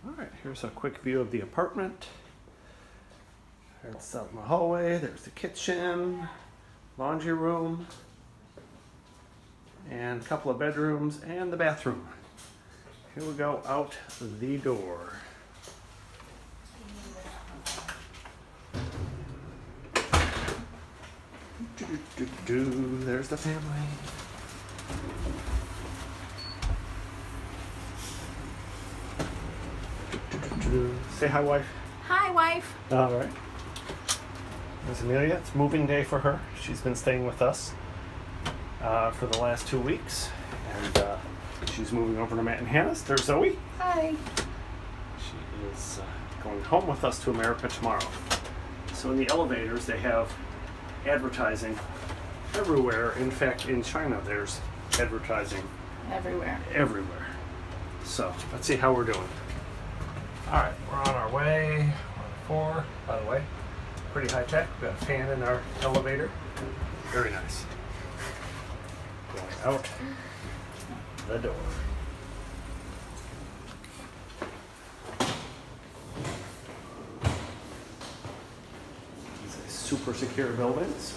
All right, here's a quick view of the apartment. It's out in the hallway. There's the kitchen, laundry room, and a couple of bedrooms, and the bathroom. Here we go out the door. There's the family. Say hi, wife. Hi, wife. All right. There's Amelia. It's moving day for her. She's been staying with us for the last 2 weeks, and she's moving over to Matt and Hannah's. There's Zoe. Hi. She is going home with us to America tomorrow. So in the elevators, they have advertising everywhere. In fact, in China, there's advertising everywhere. So let's see how we're doing. All right, we're on our way. We're on 4, by the way. Pretty high tech. We've got a fan in our elevator. Very nice. Going out the door. It's a super secure building. So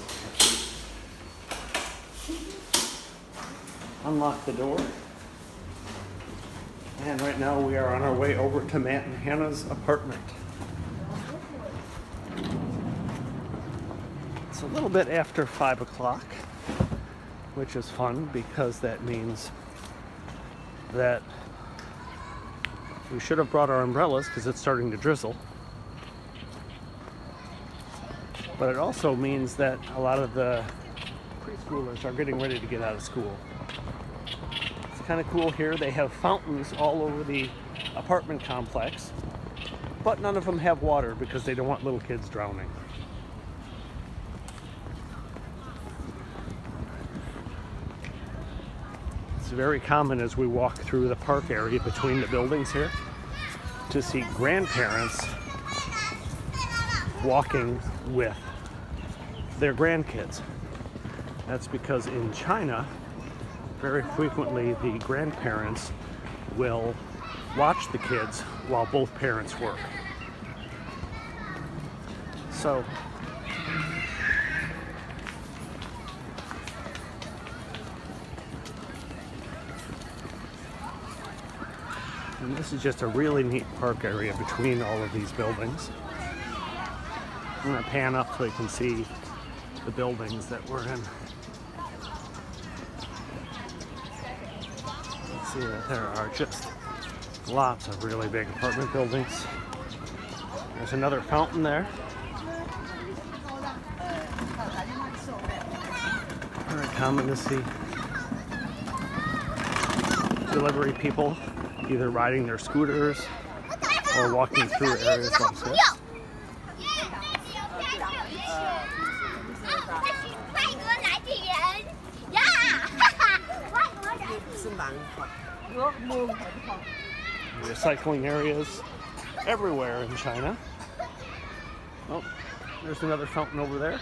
unlock the door. And right now we are on our way over to Matt and Hannah's apartment. It's a little bit after 5 o'clock, which is fun because that means that we should have brought our umbrellas because it's starting to drizzle. But it also means that a lot of the preschoolers are getting ready to get out of school. Kind of cool here. They have fountains all over the apartment complex, but none of them have water because they don't want little kids drowning. It's very common as we walk through the park area between the buildings here to see grandparents walking with their grandkids. That's because in China, very frequently, the grandparents will watch the kids while both parents work. So, and this is just a really neat park area between all of these buildings. I'm going to pan up so you can see the buildings that we're in. See that there are just lots of really big apartment buildings. There's another fountain there. Very common to see delivery people either riding their scooters or walking through areas like this. Recycling areas everywhere in China. Oh, there's another fountain over there.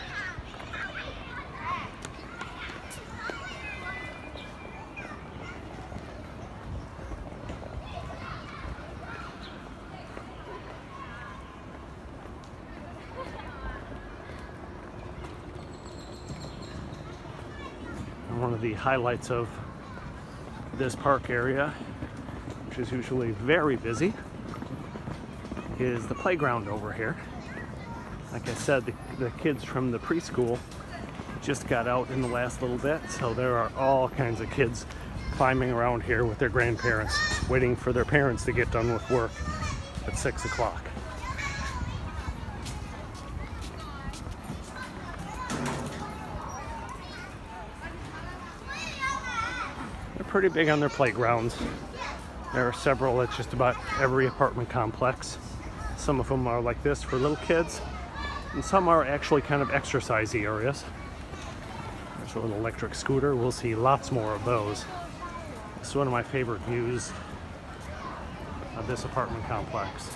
And one of the highlights of this park area, which is usually very busy, is the playground over here. Like I said, the kids from the preschool just got out in the last little bit, so there are all kinds of kids climbing around here with their grandparents, waiting for their parents to get done with work at 6 o'clock. They're pretty big on their playgrounds. There are several at just about every apartment complex. Some of them are like this for little kids, and some are actually kind of exercisey areas. There's an electric scooter. We'll see lots more of those. This is one of my favorite views of this apartment complex.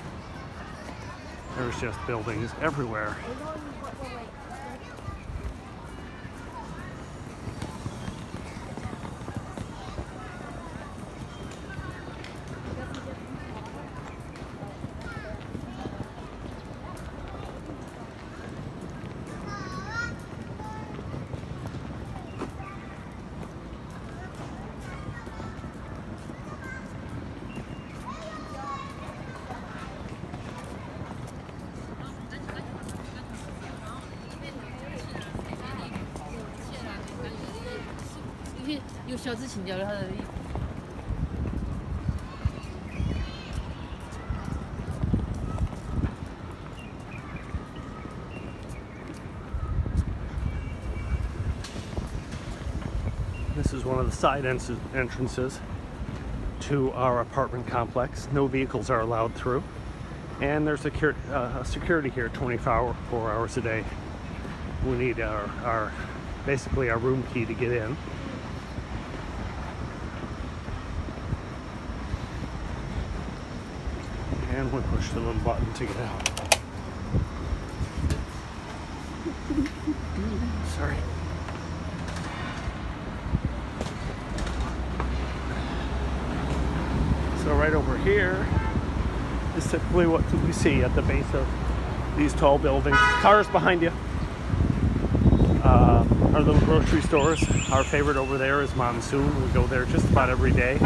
There's just buildings everywhere. 个小子请教了他的衣服。This is one of the side entrances to our apartment complex. No vehicles are allowed through. And there's security here 24 hours a day. We need basically our room key to get in. And we push the little button to get out. Sorry. So right over here is typically what we see at the base of these tall buildings. Cars behind you. Our little grocery stores. Our favorite over there is Monsoon. We go there just about every day.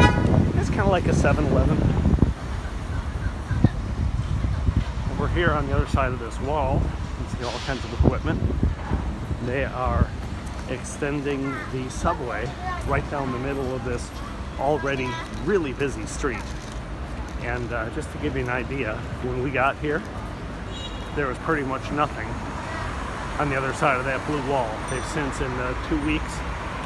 It's kind of like a 7-Eleven. Over here on the other side of this wall, you can see all kinds of equipment. They are extending the subway right down the middle of this already really busy street. And just to give you an idea, when we got here, there was pretty much nothing on the other side of that blue wall. They've since, in 2 weeks,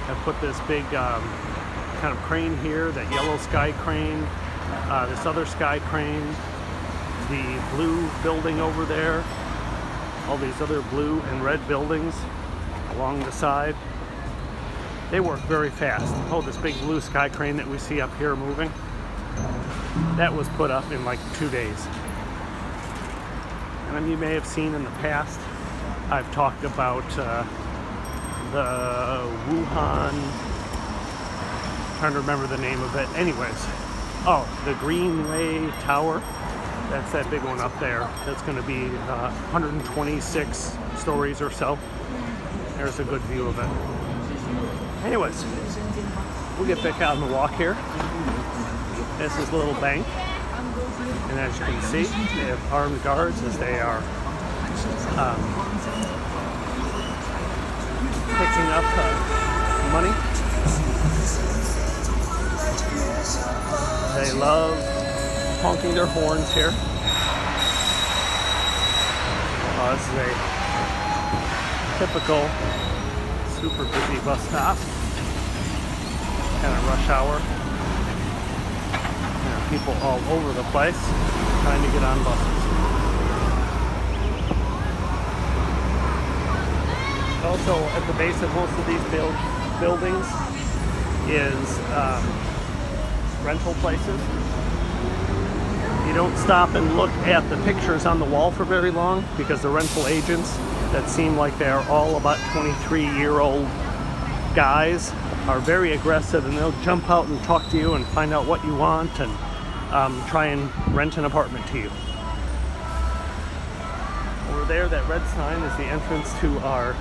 have put this big kind of crane here, that yellow sky crane, this other sky crane, the blue building over there, all these other blue and red buildings along the side. They work very fast. Oh, this big blue sky crane that we see up here moving, that was put up in like 2 days. And you may have seen in the past, I've talked about the Wuhan, I'm trying to remember the name of it. Anyways, oh, the Greenway Tower. That's that big one up there. That's going to be 126 stories or so. There's a good view of it. Anyways, we'll get back out on the walk here. This is a little bank. And as you can see, they have armed guards as they are picking up money. They love honking their horns here. This is a typical super busy bus stop. Kind of rush hour. There are people all over the place trying to get on buses. Also, at the base of most of these buildings is rental places. You don't stop and look at the pictures on the wall for very long because the rental agents that seem like they're all about 23-year-old guys are very aggressive, and they'll jump out and talk to you and find out what you want and try and rent an apartment to you. Over there, that red sign is the entrance to our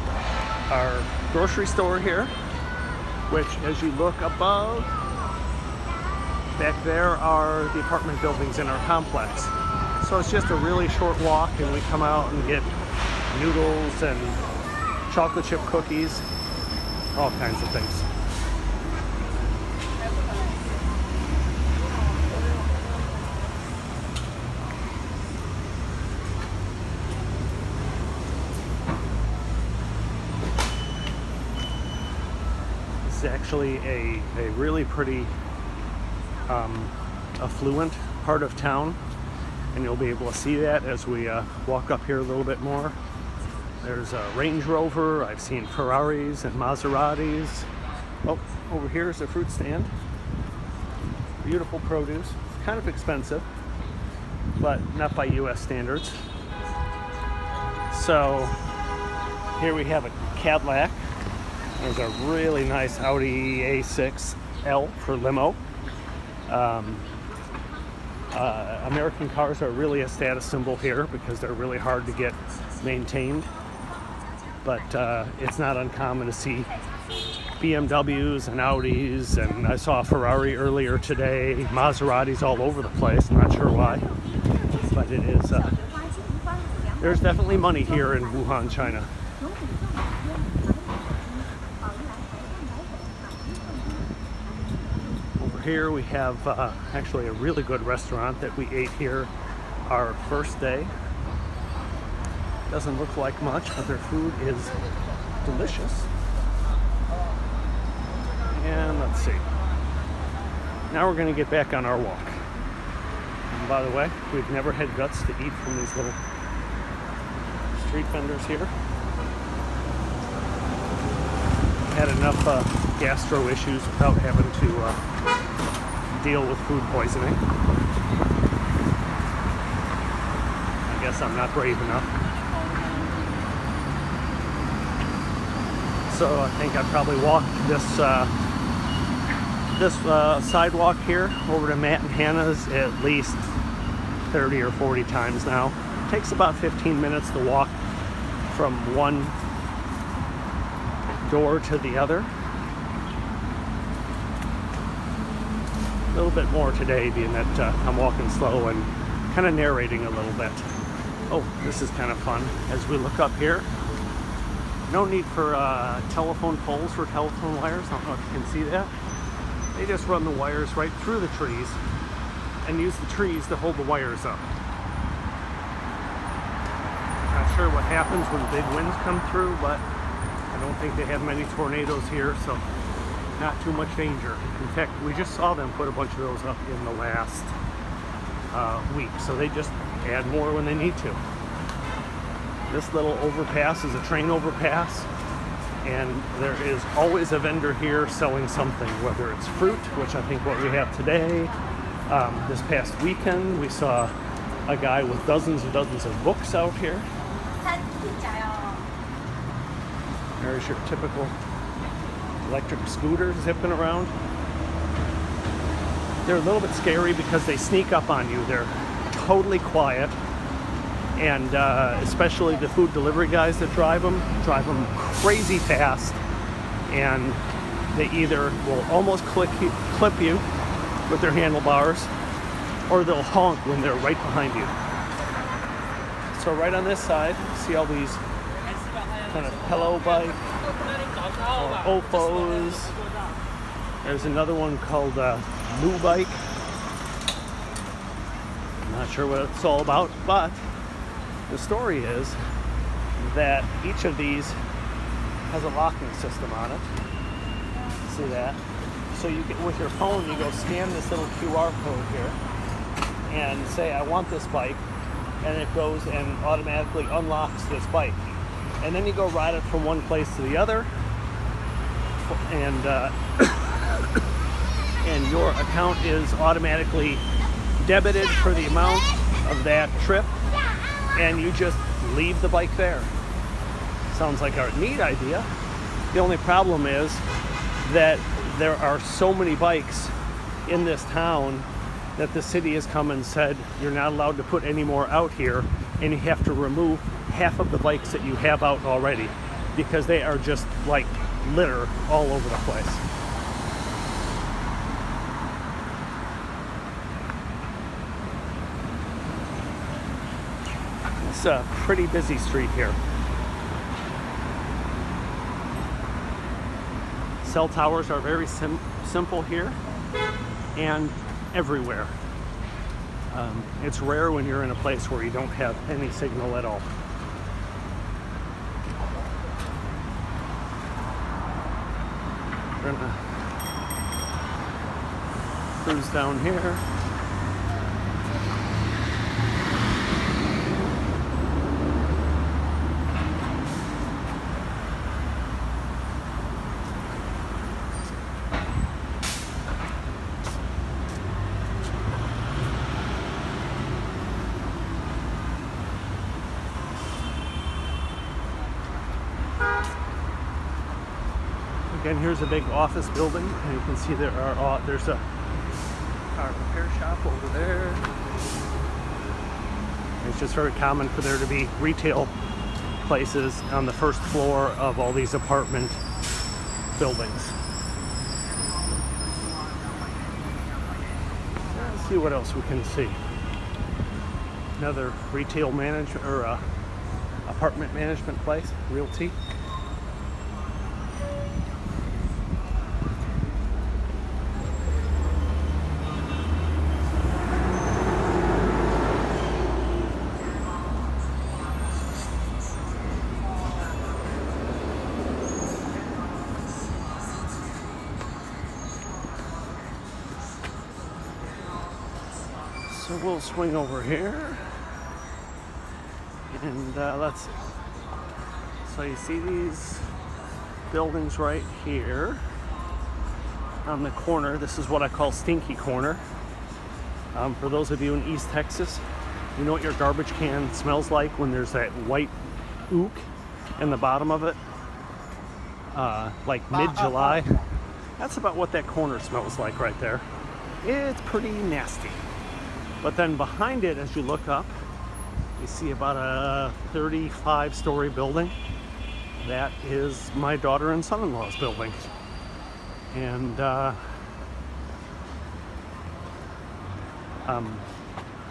grocery store here, which, as you look above, back there are the apartment buildings in our complex. So it's just a really short walk, and we come out and get noodles and chocolate chip cookies, all kinds of things. This is actually a really pretty affluent part of town, and you'll be able to see that as we walk up here a little bit more. There's a Range Rover. I've seen Ferraris and Maseratis. Oh, over here is a fruit stand. Beautiful produce. It's kind of expensive, but not by US standards. So here we have a Cadillac. There's a really nice Audi A6L for limo. American cars are really a status symbol here because they're really hard to get maintained. But it's not uncommon to see BMWs and Audis, and I saw a Ferrari earlier today. Maseratis all over the place. I'm not sure why, but it is. There's definitely money here in Wuhan, China. here we have actually a really good restaurant that we ate here our first day. Doesn't look like much, but their food is delicious. And let's see. Now we're going to get back on our walk. And by the way, we've never had guts to eat from these little street vendors here. Had enough gastro issues without having to deal with food poisoning. I guess I'm not brave enough. So I think I probably walked this sidewalk here over to Matt and Hannah's at least 30 or 40 times now. It takes about 15 minutes to walk from one door to the other. A little bit more today, being that I'm walking slow and kind of narrating a little bit. Oh, this is kind of fun. As we look up here, no need for telephone poles for telephone wires. I don't know if you can see that. They just run the wires right through the trees and use the trees to hold the wires up. Not sure what happens when big winds come through, but I don't think they have many tornadoes here, so not too much danger. In fact, we just saw them put a bunch of those up in the last week, so they just add more when they need to. This little overpass is a train overpass, and there is always a vendor here selling something, whether it's fruit, which I think what we have today. This past weekend, we saw a guy with dozens and dozens of books out here. There's your typical electric scooter zipping around. They're a little bit scary because they sneak up on you. They're totally quiet, and especially the food delivery guys that drive them crazy fast, and they either will almost clip you with their handlebars, or they'll honk when they're right behind you. So right on this side, see all these kind of Hello Bike or Ofos. There's another one called Moo Bike. I'm not sure what it's all about, but the story is that each of these has a locking system on it. See that? So you get with your phone, you go scan this little QR code here and say, I want this bike, and it goes and automatically unlocks this bike. And then you go ride it from one place to the other, and and your account is automatically debited for the amount of that trip, and you just leave the bike there. Sounds like a neat idea. The only problem is that there are so many bikes in this town that the city has come and said you're not allowed to put any more out here, and you have to remove half of the bikes that you have out already because they are just like litter all over the place. It's a pretty busy street here. Cell towers are very simple here and everywhere. It's rare when you're in a place where you don't have any signal at all. We're gonna cruise down here. Again, here's a big office building, and you can see there's a car repair shop over there. It's just very common for there to be retail places on the first floor of all these apartment buildings. Let's see what else we can see. Another retail management or apartment management place, Realty. we'll swing over here. And let's see. So you see these buildings right here on the corner. This is what I call Stinky Corner. For those of you in East Texas, you know what your garbage can smells like when there's that white ook in the bottom of it? Like mid-July. That's about what that corner smells like right there. It's pretty nasty. But then behind it, as you look up, you see about a 35-story building. That is my daughter and son-in-law's building. And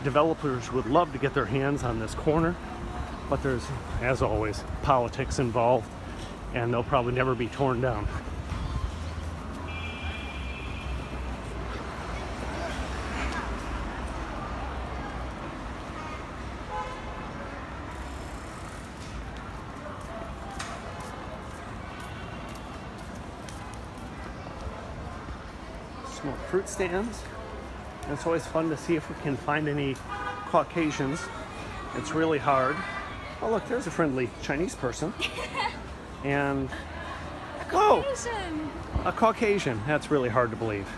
developers would love to get their hands on this corner, but there's, as always, politics involved, and they'll probably never be torn down. Small fruit stands. And it's always fun to see if we can find any Caucasians. It's really hard. Oh look, there's a friendly Chinese person. And a Caucasian. That's really hard to believe.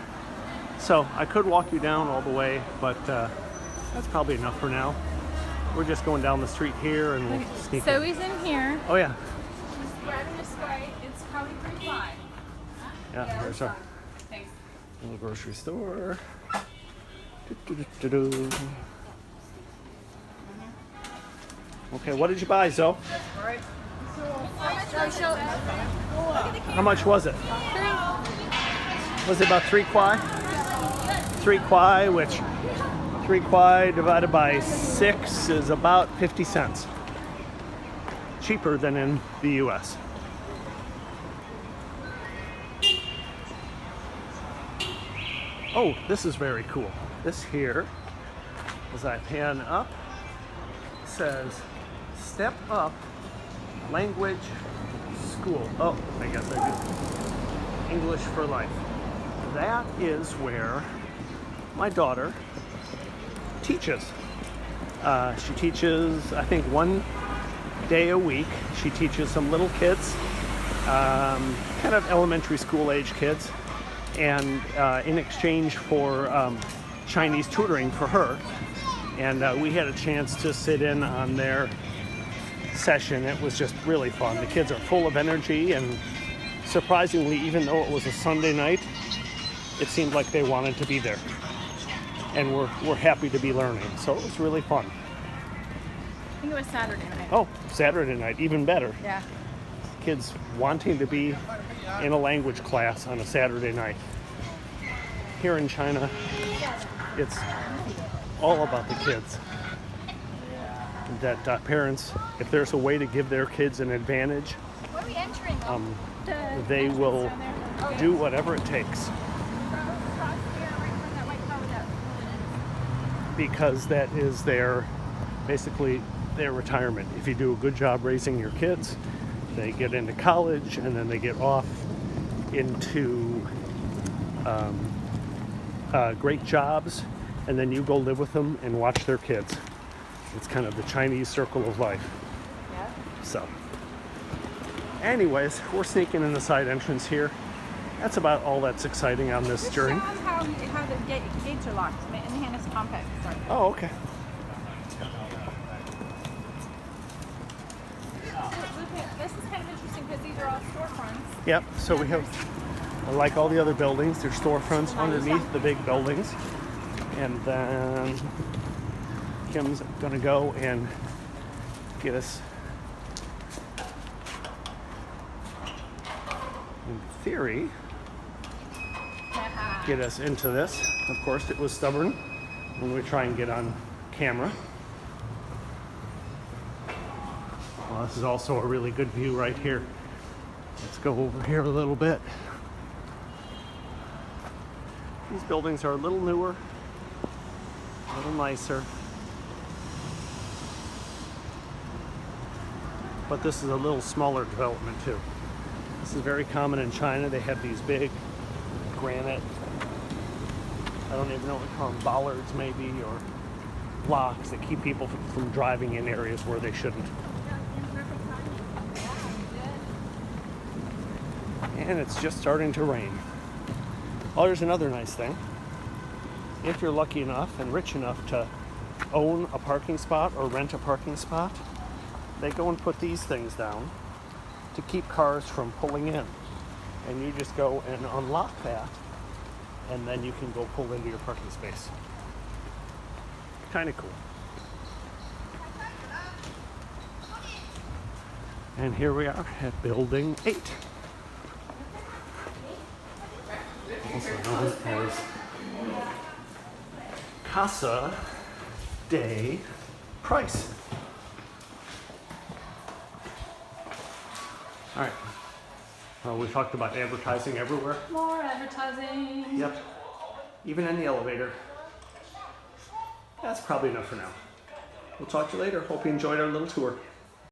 So I could walk you down all the way, but that's probably enough for now. We're just going down the street here and we'll sneak in. Zoe's in here. Oh yeah. She's grabbing this way. It's probably pretty fine. Yeah, there's our Thanks. little grocery store. Do-do-do-do-do. Okay, what did you buy, Zoe? How much was it? Was it about 3 kwai? 3 kwai, which 3 kwai divided by 6 is about 50 cents. Cheaper than in the US. Oh, this is very cool. This here, as I pan up, says Step Up Language School. Oh, I guess I do. English for Life. That is where my daughter teaches. She teaches, I think, 1 day a week. She teaches some little kids, kind of elementary school age kids. And in exchange for Chinese tutoring for her. And we had a chance to sit in on their session. It was just really fun. The kids are full of energy, and surprisingly, even though it was a Sunday night, it seemed like they wanted to be there. And we're happy to be learning. So it was really fun. I think it was Saturday night. Oh, Saturday night, even better. Yeah. Kids wanting to be in a language class on a Saturday night. Here in China, it's all about the kids. That parents, if there's a way to give their kids an advantage, they will do whatever it takes. Because that is basically their retirement. If you do a good job raising your kids, they get into college, and then they get off into great jobs, and then you go live with them and watch their kids. It's kind of the Chinese circle of life. Yeah. So, anyways, we're sneaking in the side entrance here. That's about all that's exciting on this journey. Just show them how the gates are locked in the Hannah's compact. Sorry. Oh, okay. This is kind of interesting because these are all storefronts. Yep, so we have, like all the other buildings, there's storefronts underneath the big buildings. And then Kim's gonna go and get us, in theory, get us into this. Of course, it was stubborn when we try and get on camera. Well, this is also a really good view right here. Let's go over here a little bit. These buildings are a little newer, a little nicer. But this is a little smaller development too. This is very common in China. They have these big granite, I don't even know what we call them, bollards maybe, or locks that keep people from driving in areas where they shouldn't. And it's just starting to rain. Oh, there's another nice thing. If you're lucky enough and rich enough to own a parking spot or rent a parking spot, they go and put these things down to keep cars from pulling in. And you just go and unlock that, and then you can go pull into your parking space. Kind of cool. And here we are at Building 8. Also known as Casa de Price. All right. Well, we talked about advertising everywhere. More advertising. Yep. Even in the elevator. That's probably enough for now. We'll talk to you later. Hope you enjoyed our little tour.